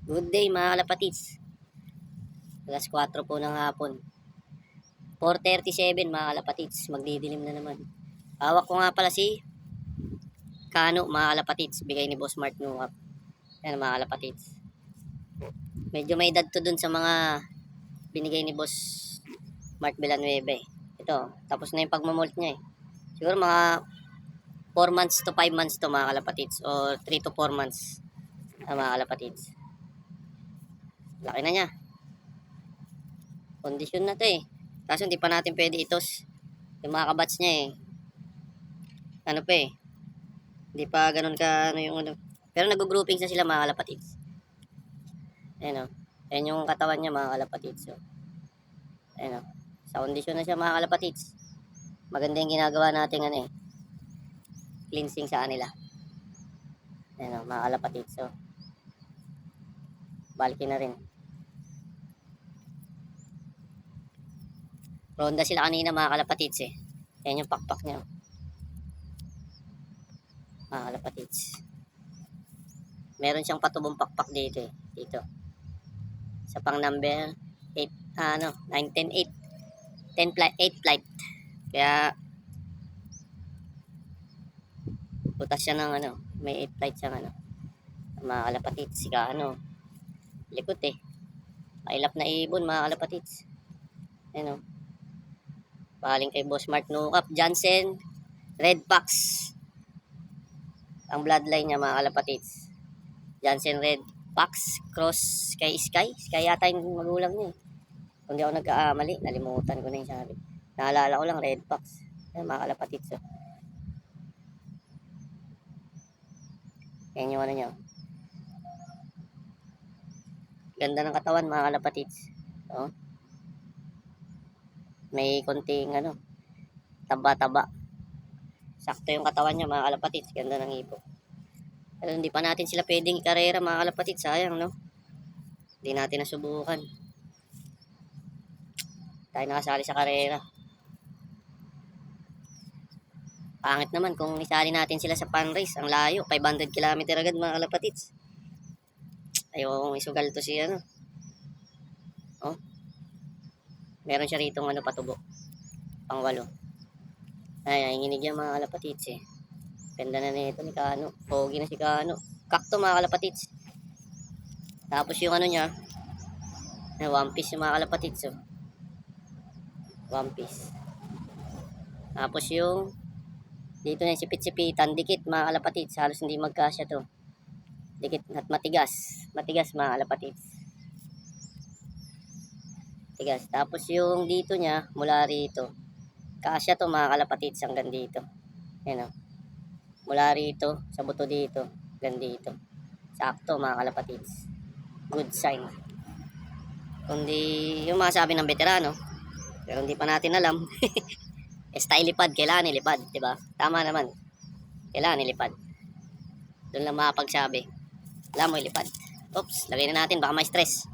Good day mga kalapatids. Alas 4 po ng hapon. 4:37 mga kalapatids. Magdidilim na naman. Hawak ko nga pala si Kano mga kalapatids. Bigay ni Boss Mark Nuap. Yan mga kalapatids. Medyo may edad to dun sa mga binigay ni Boss Mark Villanueva eh. Ito, tapos na yung pagmamolt niya eh. Siguro mga 4 months to 5 months to mga kalapatids. O 3 to 4 months mga kalapatids. Laki na niya. Kondisyon na to eh. Kaso hindi pa natin pwede itos. Yung mga kabats niya eh. Ano pa eh. Hindi pa ganun ka ano yung ano. Pero nag-groupings na sila mga kalapatids. Ayan o. Ayan yung katawan niya mga kalapatids. So, ayan o. Sa kondisyon na siya mga kalapatids. Maganda yung ginagawa natin ano eh. Cleansing sa kanila. Ayan o mga kalapatids. So, balikin na rin. Ronda sila kanina mga kalapatids eh. Yan yung pakpak niya. Mga kalapatids. Meron siyang patubong pakpak dito eh. Dito. Sa pang number 8, 9, 10, 8. 10 flight, 8 flight. Kaya butas siya ng ano. May 8 flight siyang ano. Mga kalapatids. Sika ano. Likot eh. Mailap na ibon mga kalapatids. Ayan o. Paling kay Boss Mark Nuap, Jansen, Red Fox. Ang bloodline niya mga kalapatids. Jansen Red Fox, cross kay Sky. Sky yata yung magulang niya eh. Kung di ako nagkaamali, nalimutan ko na yung sabi. Naalala ko lang Red Fox. Ayan mga kalapatids. So. Yan yung ano niya. Ganda ng katawan mga kalapatids. So. May konting ano, taba-taba. Sakto yung katawan niya mga kalapatids. Ganda ng ipo. Pero hindi pa natin sila pwedeng ikarera mga kalapatids. Sayang no. Hindi natin nasubukan. Tayo nakasali sa karera. Pangit naman kung isali natin sila sa pan race. Ang layo. 500 km agad mga kalapatids. Ayokong isugal to si ano. Oh. Meron siya rito ano patubo. Pang 8. Ay, nanginginig yan mga kalapatids eh. Ganda na nito ni Kano. Pogi na si Kano. Kakto mga kalapatids. Tapos yung ano niya. One Piece yung mga kalapatids oh. One Piece. Tapos yung dito na yung sipit-sipitan. Dikit mga kalapatids. Halos hindi magkasya to. Dikit at matigas. Matigas mga kalapatids. Tigas. Tapos yung dito niya, mula rito. Kasya to mga kalapatids hanggang dito. Ayan o. Mula rito, sa buto dito, hanggang dito. Sakto mga kalapatids. Good sign. Kundi yung masabi ng veterano, pero hindi pa natin alam. Style lipad, kailangan ilipad, di ba? Tama naman. Kailangan ilipad. Doon lang makapagsabi. Alam mo ilipad. Oops, lagay na natin, baka may stress.